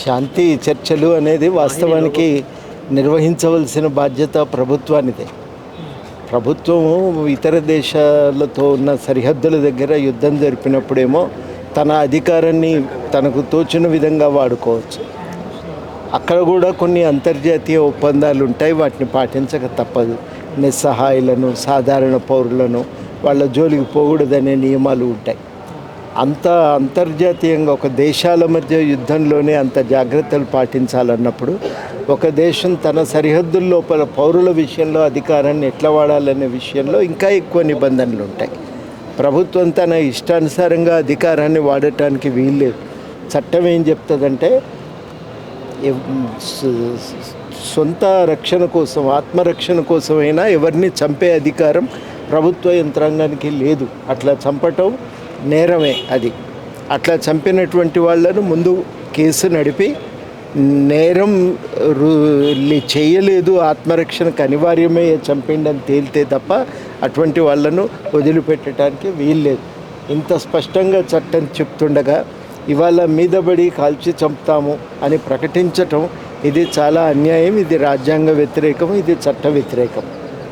శాంతి చర్చలు అనేది వాస్తవానికి నిర్వహించవలసిన బాధ్యత ప్రభుత్వానిదే. ప్రభుత్వము ఇతర దేశాలతో ఉన్న సరిహద్దుల దగ్గర యుద్ధం జరిపినప్పుడేమో తన అధికారాన్ని తనకు తోచిన విధంగా వాడుకోవచ్చు. అక్కడ కూడా కొన్ని అంతర్జాతీయ ఒప్పందాలు ఉంటాయి, వాటిని పాటించక తప్పదు. నిస్సహాయులను, సాధారణ పౌరులను వాళ్ళ జోలికి పోకూడదనే నియమాలు ఉంటాయి. అంత అంతర్జాతీయంగా ఒక దేశాల మధ్య యుద్ధంలోనే అంత జాగ్రత్తలు పాటించాలన్నప్పుడు ఒక దేశం తన సరిహద్దుల లోపల పౌరుల విషయంలో అధికారాన్ని ఎట్లా వాడాలనే విషయంలో ఇంకా ఎక్కువ నిబంధనలు ఉంటాయి. ప్రభుత్వం తన ఇష్టానుసారంగా అధికారాన్ని వాడటానికి వీల్లేదు. చట్టం ఏం చెప్తుందంటే సొంత రక్షణ కోసం, ఆత్మరక్షణ కోసమైనా ఎవరిని చంపే అధికారం ప్రభుత్వ యంత్రాంగానికి లేదు. అట్లా చంపటం నేరమే. అది అట్లా చంపినటువంటి వాళ్ళను ముందు కేసు నడిపి నేరం చేయలేదు, ఆత్మరక్షణకు అనివార్యమే చంపిండని తేలితే తప్ప అటువంటి వాళ్ళను వదిలిపెట్టడానికి వీల్లేదు. ఇంత స్పష్టంగా చట్టం చెప్తుండగా ఇవాళ మీదబడి కాల్చి చంపుతాము అని ప్రకటించటం ఇది చాలా అన్యాయం. ఇది రాజ్యాంగ వ్యతిరేకం, ఇది చట్ట వ్యతిరేకం.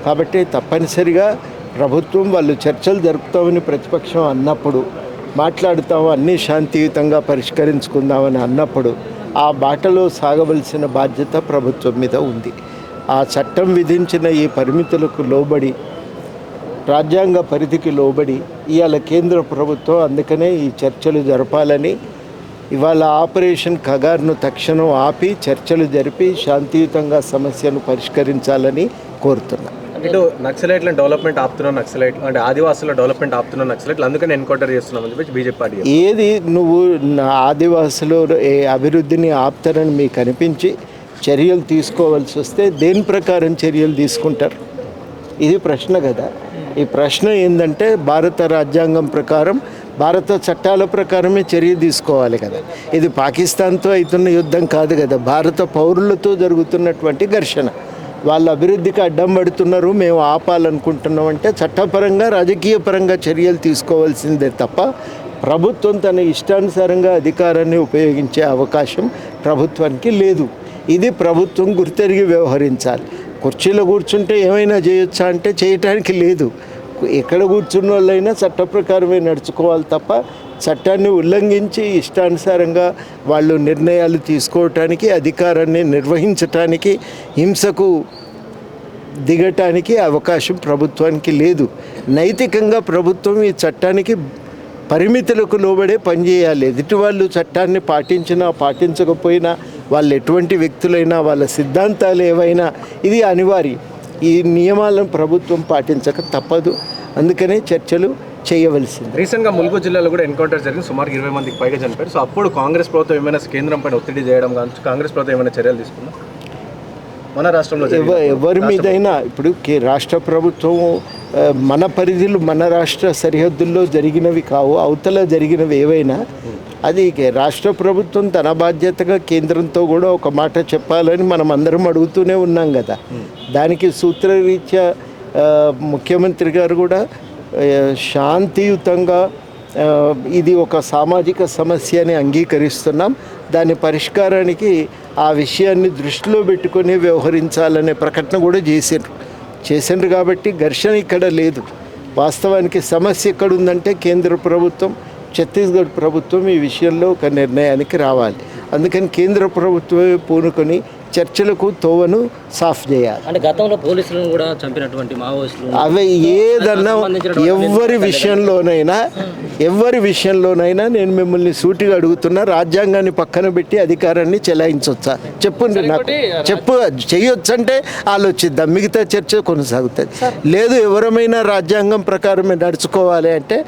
కాబట్టి తప్పనిసరిగా ప్రభుత్వం వాళ్ళు చర్చలు జరుపుతామని ప్రతిపక్షం అన్నప్పుడు, మాట్లాడుతాము అన్నీ శాంతియుతంగా పరిష్కరించుకుందామని అన్నప్పుడు ఆ బాటలో సాగవలసిన బాధ్యత ప్రభుత్వం మీద ఉంది. ఆ చట్టం విధించిన ఈ పరిమితులకు లోబడి, రాజ్యాంగ పరిధికి లోబడి ఇవాళ కేంద్ర ప్రభుత్వం అందుకనే ఈ చర్చలు జరపాలని, ఇవాళ ఆపరేషన్ కగార్ను తక్షణం ఆపి చర్చలు జరిపి శాంతియుతంగా సమస్యను పరిష్కరించాలని కోరుతున్నా. ఇటు నక్సలైట్లను డెవలప్మెంట్ ఆపుతున్న నక్సలైట్లు అంటే ఆదివాసుల డెవలప్మెంట్ ఆపుతున్న నక్సలైట్లు అందుకని ఎన్కౌంటర్ చేస్తున్నామని చెప్పి బీజేపీ పార్టీ. ఏది నువ్వు ఆదివాసులు అభివృద్ధిని ఆపుతారని మీకు అనిపించి చర్యలు తీసుకోవాల్సి వస్తే దేని ప్రకారం చర్యలు తీసుకుంటారు? ఇది ప్రశ్న కదా. ఈ ప్రశ్న ఏంటంటే భారత రాజ్యాంగం ప్రకారం, భారత చట్టాల ప్రకారమే చర్య తీసుకోవాలి కదా. ఇది పాకిస్తాన్తో అవుతున్న యుద్ధం కాదు కదా, భారత పౌరులతో జరుగుతున్నటువంటి ఘర్షణ. వాళ్ళ అభివృద్ధికి అడ్డం పడుతున్నారు, మేము ఆపాలనుకుంటున్నాం అంటే చట్టపరంగా, రాజకీయ పరంగా చర్యలు తీసుకోవాల్సిందే తప్ప ప్రభుత్వం తన ఇష్టానుసారంగా అధికారాన్ని ఉపయోగించే అవకాశం ప్రభుత్వానికి లేదు. ఇది ప్రభుత్వం గుర్తెరిగి వ్యవహరించాలి. కుర్చీలో కూర్చుంటే ఏమైనా చేయొచ్చా అంటే చేయటానికి లేదు. ఎక్కడ కూర్చున్న వాళ్ళైనా చట్ట ప్రకారమే నడుచుకోవాలి తప్ప చట్టాన్ని ఉల్లంఘించి ఇష్టానుసారంగా వాళ్ళు నిర్ణయాలు తీసుకోవటానికి, అధికారాన్ని నిర్వహించటానికి, హింసకు దిగటానికి అవకాశం ప్రభుత్వానికి లేదు. నైతికంగా ప్రభుత్వం ఈ చట్టానికి పరిమితులకు లోబడే పనిచేయాలి. ఎదుటి వాళ్ళు చట్టాన్ని పాటించినా పాటించకపోయినా, వాళ్ళు ఎటువంటి వ్యక్తులైనా, వాళ్ళ సిద్ధాంతాలు ఏవైనా ఇది అనివార్యం. ఈ నియమాలను ప్రభుత్వం పాటించక తప్పదు. అందుకనే చర్చలు చేయవలసింది. రీసెంట్గా ములుగు జిల్లాలో కూడా ఎన్కౌంటర్ జరిగింది, సుమారు 20 మందికి పైగా చనిపోయారు. సో అప్పుడు కాంగ్రెస్ ప్రభుత్వం ఏమైనా కేంద్రం పైన ఒత్తిడి చేయడం కానీ, కాంగ్రెస్ ప్రభుత్వం ఏమైనా చర్యలు తీసుకుందా? మన రాష్ట్రంలో ఎవరి మీదైనా ఇప్పుడు రాష్ట్ర ప్రభుత్వం మన పరిధిలో, మన రాష్ట్ర సరిహద్దుల్లో జరిగినవి కావు, అవతల జరిగినవి ఏవైనా అది రాష్ట్ర ప్రభుత్వం తన బాధ్యతగా కేంద్రంతో కూడా ఒక మాట చెప్పాలని మనం అందరం అడుగుతూనే ఉన్నాం కదా. దానికి సూత్రరీత్యా ముఖ్యమంత్రి గారు కూడా శాంతియుతంగా ఇది ఒక సామాజిక సమస్య అని అంగీకరిస్తున్నాం, దాని పరిష్కారానికి ఆ విషయాన్ని దృష్టిలో పెట్టుకొని వ్యవహరించాలనే ప్రకటన కూడా చేసిండ్రు కాబట్టి ఘర్షణ ఇక్కడ లేదు. వాస్తవానికి సమస్య ఎక్కడుందంటే కేంద్ర ప్రభుత్వం, ఛత్తీస్గఢ్ ప్రభుత్వం ఈ విషయంలో ఒక నిర్ణయానికి రావాలి. అందుకని కేంద్ర ప్రభుత్వమే పూనుకొని చర్చలకు తోవను సాఫ్ చేయాలి. అంటే గతంలో పోలీసులను కూడా చంపినటువంటి మావోయిస్టులు అవి ఏదన్నా ఎవరి విషయంలోనైనా నేను మిమ్మల్ని సూటిగా అడుగుతున్నా, రాజ్యాంగాన్ని పక్కన పెట్టి అధికారాన్ని చెలాయించవచ్చా చెప్పుండి నాకు. చేయొచ్చంటే ఆలోచిద్దాం, మిగతా చర్చ కొనసాగుతుంది. లేదు ఎవరమైనా రాజ్యాంగం ప్రకారమే నడుచుకోవాలి అంటే